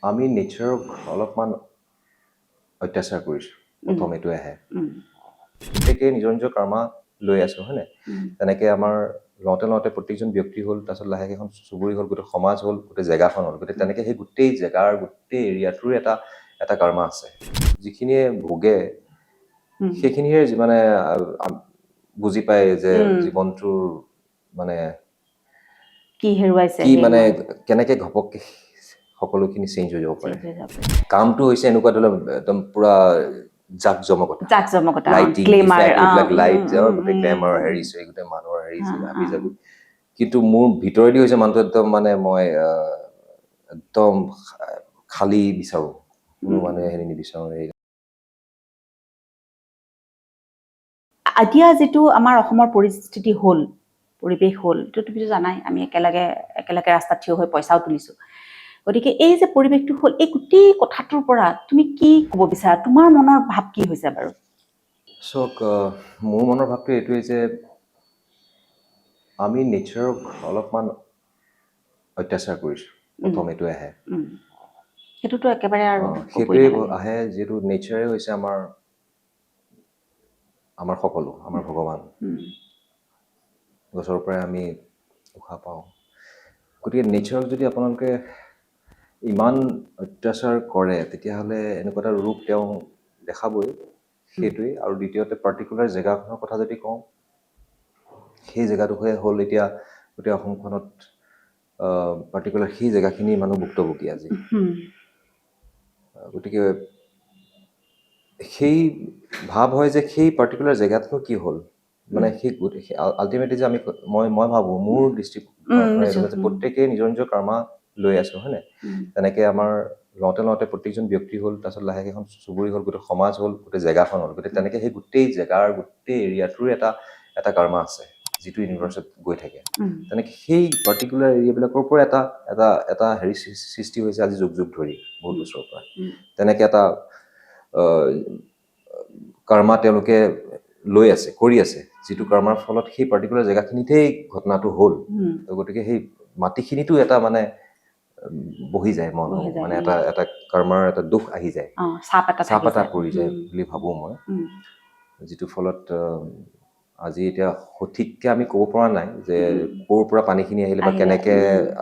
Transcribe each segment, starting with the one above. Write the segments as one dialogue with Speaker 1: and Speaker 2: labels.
Speaker 1: আমি নেচাৰক অলপমান অত্যাচাৰ কৰিছোঁ প্ৰথম এইটো আহে প্ৰত্যেকেই নিজৰ নিজৰ কৰ্মা লৈ আছো হয় নাই তেনেকে আমাৰ লওঁতে প্ৰত্যেকজন ব্যক্তি হ'ল তাৰপিছত লাহেকে এখন চুবুৰী হ'ল গোটেই সমাজ হ'ল গোটেই জেগাখন হ'ল গোটেই তেনেকে সেই গোটেই জেগাৰ গোটেই এৰিয়াটোৰ এটা কৰ্মা আছে যিখিনিয়ে ভোগে সেইখিনিয়ে মানে বুজি পায় যে জীৱনটোৰ মানে
Speaker 2: কি হেৰুৱাইছে
Speaker 1: কি মানে কেনেকে ঘপককে সকলোখিনি চেঞ্জ হৈ যাব পাৰে কামটো হৈছে এনেকুৱা ধৰণৰ একদম পুৰা জাকজমকতা লাইটিং এইবিলাক লাইট গোটেই গ্লেমাৰ হেৰিছে গোটেই মানুহৰ হেৰিছে হাবি যাবি কিন্তু মোৰ ভিতৰেদি হৈছে মানুহটো একদম মানে মই একদম খালী বিচাৰো কোনো মানুহে হেৰি নিবিচাৰো
Speaker 2: এতিয়া যেটো আমাৰ অসমৰ পৰিস্থিতি হ'ল পৰিৱেশ হ'ল তো তুমি জানাই আমি একেলগে ৰাস্তাত থিয় হৈ পইচাও তুলিছো গতিকে এই যে পৰিৱেশটো হ'ল এই গোটেই কথাটোৰ পৰা তুমি কি ক'ব বিচাৰা তোমাৰ মনৰ ভাৱ কি হৈছে বাৰু
Speaker 1: চক মোৰ মনৰ ভাৱটো এইটোৱে যে আমি নেচাৰক অলপমান অত্যাচাৰ কৰিছো প্ৰথম এইটো আহে
Speaker 2: সেইটোতো একেবাৰে আৰু
Speaker 1: সেইটোৱে আহে যিহেতু নেচাৰে হৈছে আমাৰ সকলো আমাৰ ভগৱান গছৰ পৰাই আমি উশাহ পাওঁ গতিকে নেচাৰক যদি আপোনালোকে ইমান অত্যাচাৰ কৰে তেতিয়াহ'লে এনেকুৱা এটা ৰূপ তেওঁ দেখাবই সেইটোৱে আৰু দ্বিতীয়তে পাৰ্টিকুলাৰ জেগাখনৰ কথা যদি কওঁ সেই জেগাডোখৰে হ'ল এতিয়া গোটেই অসমখনত পাৰ্টিকুলাৰ সেই জেগাখিনি মানুহ ভুক্তভোগী আজি গতিকে সেই ভাৱ হয় যে সেই পাৰ্টিকুলাৰ জেগাতনো কি হ'ল মানে সেই আল্টিমেটলি যে মই ভাবোঁ মোৰ দৃষ্টিকোণত প্ৰত্যেকেই নিজৰ নিজৰ কৰ্মা লৈ আছো হয় নাই তেনেকে আমাৰ লওঁতে প্ৰত্যেকজন ব্যক্তি হ'ল তাৰপিছত লাহেকে এখন চুবুৰী হ'ল গোটেই সমাজ হ'ল গোটেই জেগাখন হ'ল গোটেই তেনেকে সেই গোটেই জেগাৰ গোটেই এৰিয়াটোৰ এটা কৰ্মা আছে যিটো ইউনিভাৰ্চত গৈ থাকে তেনেকে সেই পাৰ্টিকুলাৰ এৰিয়াবিলাকৰ পৰা এটা হেৰি সৃষ্টি হৈছে আজি যুগ ধৰি বহুত বছৰৰ পৰা তেনেকে এটা কৰ্মা তেওঁলোকে লৈ আছে কৰি আছে যিটো কৰ্মাৰ ফলত সেই পাৰ্টিকুলাৰ জেগাখিনিতেই ঘটনাটো হ'ল গতিকে সেই মাটিখিনিতো এটা মানে বহি যায় মন মানে এটা কৰ্মাৰ এটা দুখ আহি যায় চাপ এটা পৰি যায় বুলি ভাবোঁ মই যিটো ফলত আজি এতিয়া সঠিককে আমি ক'ব পৰা নাই যে ক'ৰ পৰা পানীখিনি আহিলে বা কেনেকে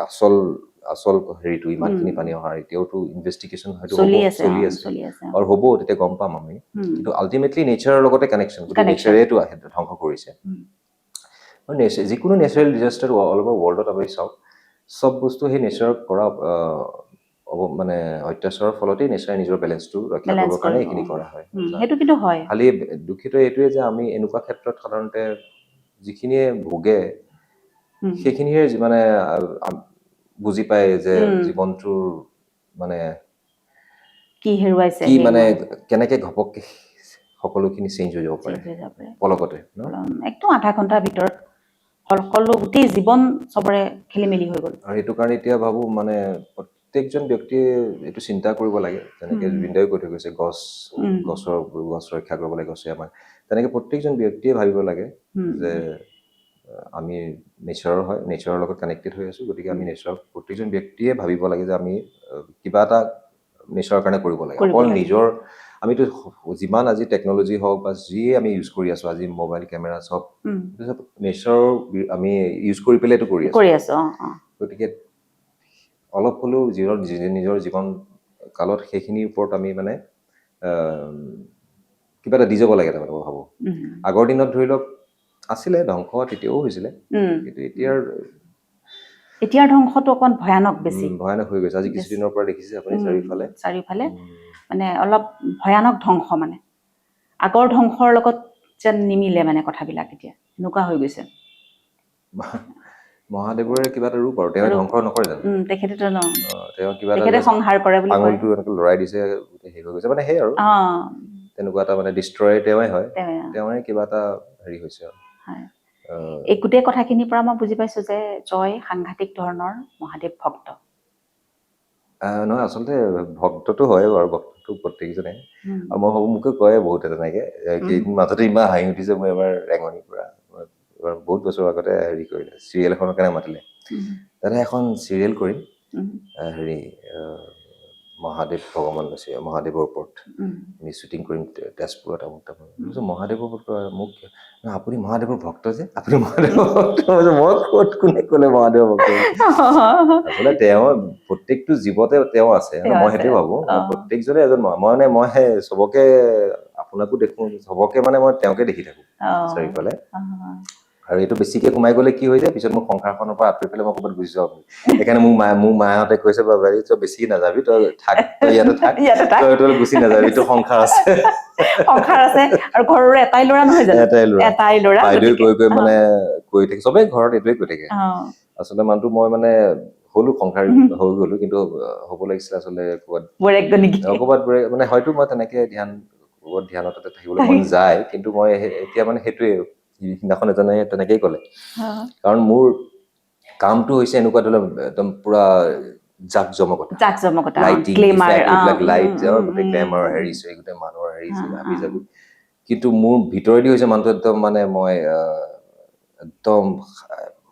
Speaker 1: আচল হেৰিটো ইমানখিনি পানী অহাৰ এতিয়াওতো ইনভেষ্টিগেশ্যন হয়তো চলি আছে আৰু হ'ব তেতিয়া গম পাম আমি কিন্তু আল্টিমেটলি নেচাৰৰ লগতে কানেকশ্যন নেচাৰেটো ধ্বংস কৰিছে যিকোনো নেচাৰেল ডিজাষ্টাৰ অল অভাৰ ৱৰ্ল্ডত আপুনি চাওক চব বস্তু সেই নেচাৰক কৰা মানে অত্যাচাৰৰ ফলতেই নেচাৰে নিজৰ বেলেঞ্চটো ৰক্ষা কৰিবৰ কাৰণে এইখিনি কৰা হয়
Speaker 2: সেইটো কিন্তু হয়
Speaker 1: খালি দুখিত এইটোৱে যে আমি এনেকুৱা ক্ষেত্ৰত সাধাৰণতে যিখিনিয়ে ভোগে সেইখিনিয়ে মানে বুজি পায় যে জীৱনটোৰ মানে
Speaker 2: কি হেৰুৱাইছে
Speaker 1: কি মানে কেনেকে ঘপককে সকলোখিনি চেঞ্জ হৈ যাব পাৰে পলকতে
Speaker 2: একদম আধা ঘণ্টাৰ ভিতৰত সকলো গোটেই জীৱন চবৰে খেলিমেলি হৈ গ'ল
Speaker 1: আৰু সেইটো কাৰণে এতিয়া ভাবোঁ মানে প্ৰত্যেকজন ব্যক্তিয়ে এইটো চিন্তা কৰিব লাগে যেনেকে জুবিনদাই কৈ থৈ গৈছে গছ ৰক্ষা কৰিব লাগে গছে আমাক তেনেকে প্ৰত্যেকজন ব্যক্তিয়ে ভাবিব লাগে যে আমি নেচাৰৰ লগত কানেক্টেড হৈ আছো গতিকে আমি নেচাৰক প্ৰত্যেকজন ব্যক্তিয়ে ভাবিব লাগে যে আমি কিবা এটা নেচাৰৰ কাৰণে কৰিব লাগে অকল নিজৰ আমিতো যিমান আজি টেকনলজি হওক বা যিয়ে আমি ইউজ কৰি আছো আজি মোবাইল কেমেৰা চব নেচাৰৰ আমি ইউজ কৰি পেলাইতো কৰি আছো গতিকে অলপ হ'লেও নিজৰ জীৱন কালত সেইখিনিৰ ওপৰত আমি মানে কিবা এটা দি যাব লাগে তাৰমানে মই ভাবোঁ আগৰ দিনত ধৰি লওক আছিলে ধ্বংস তেতিয়াও হৈছিলে কিন্তু
Speaker 2: এতিয়াৰ ধ্বংসটো অকণ ভয়ানক বেছি
Speaker 1: ভয়ানক হৈ গৈছে আজি কিছুদিনৰ পৰা দেখিছে আপুনি
Speaker 2: চাৰিওফালে মানে অলপ ভয়ানক ধ্বংস মানে আগৰ ধ্বংসৰ লগত যেন নিমিলে মানে কথাবিলাক এতিয়া এনেকুৱা হৈ গৈছে
Speaker 1: মহাদেৱৰে কিবা এটা ৰূপ আৰু তেওঁ ধ্বংস নকৰে জানো
Speaker 2: তেখেতে
Speaker 1: তেওঁ কিবা এটা
Speaker 2: সংহাৰ কৰে বুলি
Speaker 1: আঙুলটো এনেকৈ লৰাই দিছে হেৰি হৈ গৈছে মানে সেই আৰু তেনেকুৱা এটা মানে ডিষ্ট্ৰয় তেওঁৱে হয় তেওঁৰে কিবা এটা হেৰি হৈছে আৰু
Speaker 2: এই গোটেই কথাখিনিৰ পৰা মই বুজি পাইছো যে জয় সাংঘাতিক ধৰণৰ মহাদেৱ ভক্ত
Speaker 1: নহয় আচলতে ভক্তটো হয় বাৰু ভক্তটো প্ৰত্যেকজনে আৰু মই ভাবো মোকে কয় বহুতে তেনেকে কেইদিন মাজতে ইমান হাঁহি উঠিছে মই এবাৰ ৰেঙনিৰ পৰা এবাৰ বহুত বছৰ আগতে হেৰি কৰিলে চিৰিয়েল এখনৰ কাৰণে মাতিলে দাদা এখন চিৰিয়েল কৰিম হেৰি মহাদেৱ ভগৱান আছে মহাদেৱৰ ওপৰত আমি শ্বুটিং কৰিম তেজপুৰত মহাদেৱৰ ওপৰত মোক আপুনি মহাদেৱৰ ভক্ত যে আপুনি মহাদেৱৰ ভক্ত মই ক'ত কোনে ক'লে মহাদেৱৰ ভক্ত আচলতে তেওঁ প্ৰত্যেকটো জীৱতে তেওঁ আছে মই সেইটোৱে ভাবো প্ৰত্যেকজনে এজন মই চবকে আপোনাকো দেখো চবকে মানে মই তেওঁকে দেখি থাকো চাৰিওফালে আৰু এইটো বেছিকে সোমাই গ'লে কি হৈ যায় পিছত মোৰ সংসাৰখনৰ পৰা আঁতৰি পেলাই মই ক'ৰবাত গুচি যাওঁ সেইকাৰণে মোৰ মাহঁতে কৈছে বাবা তই বেছি নাযাবি তই থাক তই ইয়াতে থাক তই গুচি নাযাবি তোৰ সংসাৰ আছে
Speaker 2: আৰু ঘৰৰ এটাই ল'ৰা নহয় জানো
Speaker 1: এটাই ল'ৰা বাইদেউ কৈ মানে কৈ থাকে চবেই ঘৰত এইটোৱে কৈ থাকে আচলতে মানুহটো মই মানে হলো সংসাৰ হৈ গলো কিন্তু হ'ব লাগিছিলে আচলতে ক'ৰবাত মানে হয়তো মই তেনেকে ধ্যানতে থাকিবলৈ মন যায় কিন্তু মই এতিয়া মানে সেইটোৱে সিদিনাখন এজনে তেনেকেই ক'লে কাৰণ মোৰ কামটো হৈছে এনেকুৱা ধৰি লওক একদম পুৰা জাকজমকতা লাইটিং এইবিলাক লাইট গোটেই গ্লেমাৰ হেৰিছে গোটেই মানুহৰ হেৰিছে আমি যাবি কিন্তু মোৰ ভিতৰেদি হৈছে মানুহটো একদম মানে মই একদম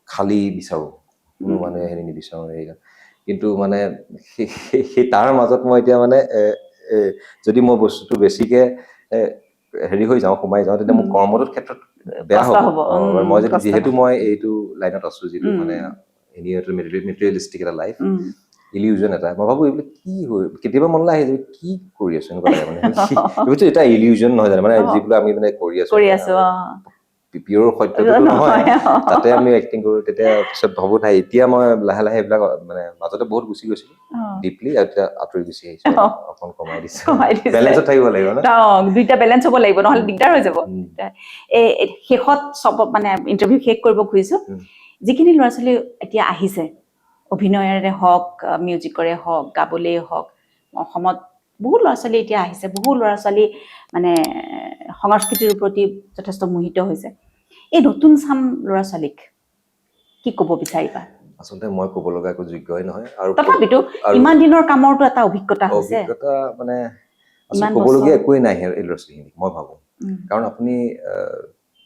Speaker 1: খালী বিচাৰো কোনো মানুহে হেৰি নিবিচাৰো কিন্তু মানে সেই তাৰ মাজত মই এতিয়া মানে যদি মই বস্তুটো বেছিকে হেৰি হৈ যাওঁ সোমাই যাওঁ তেতিয়া মোৰ কৰ্মটোৰ ক্ষেত্ৰত বেয়া হ'ব মই যদি যিহেতু মই এইটো লাইনত আছো যিটো মানে মেটেৰিয়েলিষ্টিক এটা লাইফ ইলিউজন এটা মই ভাবো এইবিলাক কি হয় কেতিয়াবা মনলৈ আহে যে কি কৰি আছো এনেকুৱা লাগে মানে এইটো এটা ইলিউজন নহয় জানো মানে যিবিলাক আমি মানে কৰি আছো পিয়ৰ সত্যটো নহয় তাতে আমি এক্টিং কৰো তেতিয়া পিছত ভাবো নাই এতিয়া মই লাহে লাহে এইবিলাক মানে মাজতে বহুত গুচি গৈছিলো ডিপলি এতিয়া আঁতৰি গুচি আহিছো অকণ কমাই দিছো বেলেঞ্চত থাকিব লাগিব ন
Speaker 2: দুইটা বেলেঞ্চ হ'ব লাগিব নহ'লে দিগদাৰ হৈ যাব শেষত চব মানে ইণ্টাৰভিউ শেষ কৰিব খুজিছো যিখিনি ল'ৰা ছোৱালী এতিয়া আহিছে অভিনয়েৰে হওক মিউজিকৰে হওক গাবলেই হওক অসমত বহু ল'ৰা ছোৱালী এতিয়া আহিছে বহু ল'ৰা ছোৱালী মানে সংস্কৃতিৰ প্ৰতি যথেষ্ট মোহিত হৈছে এই নতুন চাম ল'ৰা ছোৱালীক কি ক'ব বিচাৰিবা
Speaker 1: আচলতে মই ক'ব লগা একো যোগ্যই নহয় আৰু
Speaker 2: তথাপিতো ইমান দিনৰ কামৰটো এটা অভিজ্ঞতা হৈছে
Speaker 1: অভিজ্ঞতা মানে ক'বলগীয়া একোৱেই নাই এই ল'ৰা ছোৱালীখিনিক মই ভাবো কাৰণ আপুনি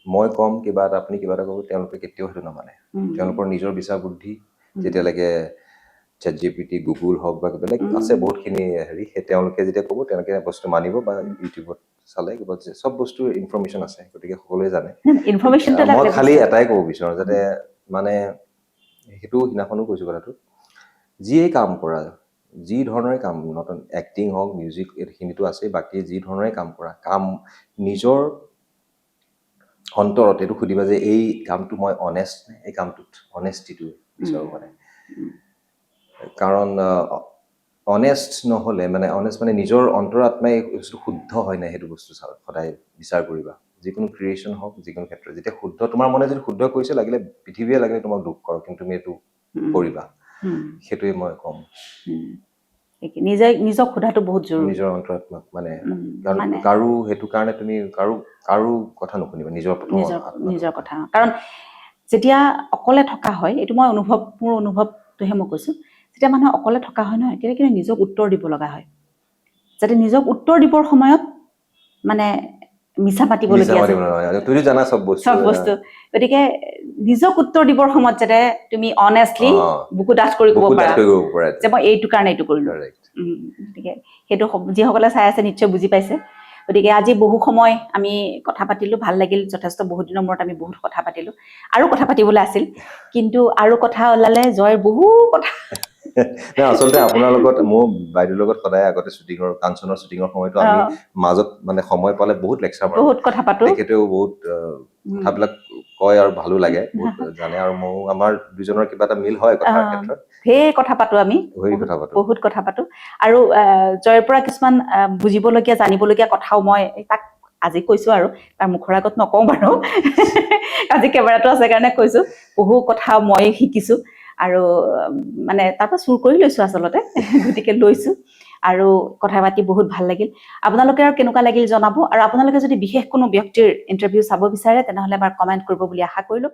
Speaker 1: মই কম কিবা এটা আপুনি কিবা এটা ক'ব তেওঁলোকে কেতিয়াও সেইটো নামানে তেওঁলোকৰ নিজৰ বিচাৰ বুদ্ধি যেতিয়ালৈকে ChatGPT গুগল হওক বা বেলেগ আছে বহুতখিনি হেৰি তেওঁলোকে যেতিয়া ক'ব তেওঁলোকে বস্তু মানিব বা ইউটিউবত চালে কিবা চব বস্তুৰ ইনফৰমেশ্যন আছে গতিকে সকলোৱে জানে মই খালি এটাই ক'ব বিচাৰোঁ যাতে মানে সেইটো সিদিনাখনো কৈছো কথাটো যিয়ে কাম কৰা যি ধৰণৰে কাম নতুন এক্টিং হওক মিউজিক এইখিনিতো আছে বাকী যি ধৰণৰে কাম কৰা কাম নিজৰ অন্তৰত এইটো সুধিবা যে এই কামটো মই অনেষ্ট এই কামটোত অনেষ্টিটো বিচাৰোঁ মানে কাৰণ অনেষ্ট নহ'লে মানে অনেষ্ট মানে নিজৰ অন্তৰাত্মাই বস্তু শুদ্ধ হয় নাই সেইটো বস্তু সদায় বিচাৰ কৰিবা যিকোনো ক্ৰিয়েশ্যন হওক যিকোনো ক্ষেত্ৰত যেতিয়া শুদ্ধ তোমাৰ মনে যদি শুদ্ধ কৰিছে লাগিলে পৃথিৱীয়ে লাগিলে তোমাক দুখ কৰক কিন্তু তুমি এইটো কৰিবা সেইটোৱে মই ক'ম
Speaker 2: নিজক সোধাটো বহুত জৰুৰী
Speaker 1: নিজৰ অন্তৰাত্মাক মানে কাৰো সেইটো কাৰণে তুমি কাৰো কথা নুশুনিবা নিজৰ
Speaker 2: কথা কাৰণ যেতিয়া অকলে থকা হয় এইটো মোৰ অনুভৱটোহে মই কৈছো যেতিয়া মানুহ অকলে থকা হয় নহয় তেতিয়া কিন্তু নিজক উত্তৰ দিব লগা হয় যাতে নিজক উত্তৰ দিবৰ সময়ত মানে মিছা পাতিবলগীয়া
Speaker 1: তুমি জানা চব বস্তু
Speaker 2: গতিকে নিজক উত্তৰ দিবৰ সময়ত যাতে তুমি অনেষ্টলি বুকু ডাঠ কৰি ক'ব পাৰা যে মই এইটো কাৰণে এইটো কৰিলো গতিকে সেইটো যিসকলে চাই আছে নিশ্চয় বুজি পাইছে গতিকে আজি বহু সময় আমি কথা পাতিলো ভাল লাগিল যথেষ্ট বহুত দিনৰ মূৰত আমি বহুত কথা পাতিলো আৰু কথা পাতিবলৈ আছিল কিন্তু আৰু কথা ওলালে জয়ৰ বহু কথা
Speaker 1: আচলতে আপোনাৰ লগত মোৰ বাইদেউৰ লগত সদায় আগতে শ্বুটিঙৰ কাঞ্চনৰ শ্বুটিঙৰ সময়তো আমি মাজত মানে সময় পালে বহুত লেকচাৰ মাৰো
Speaker 2: বহুত কথা পাতো
Speaker 1: তেখেতেও বহুত কথাবিলাক কয় আৰু ভালো লাগে বহুত জানে আৰু মই আমাৰ দুজনৰ কিবা এটা মিল হয় কথাৰ ক্ষেত্ৰত
Speaker 2: সেই কথা পাতো আমি বহুত কথা পাতো আৰু জয়ৰ পৰা কিছুমান বুজিবলগীয়া জানিবলগীয়া কথাও মই তাক আজি কৈছো আৰু তাৰ মুখৰ আগত নকওঁ বাৰু আজি কেমেৰাটো আছে কাৰণে কৈছো বহু কথা মই শিকিছো আৰু মানে তাৰ পৰা চুৰ কৰি লৈছো আচলতে গতিকে লৈছো আৰু কথা পাতি বহুত ভাল লাগিল আপোনালোকে আৰু কেনেকুৱা লাগিল জনাব আৰু আপোনালোকে যদি বিশেষ কোনো ব্যক্তিৰ ইণ্টাৰভিউ চাব বিচাৰে তেনেহ'লে এবাৰ কমেণ্ট কৰিব বুলি আশা কৰিলো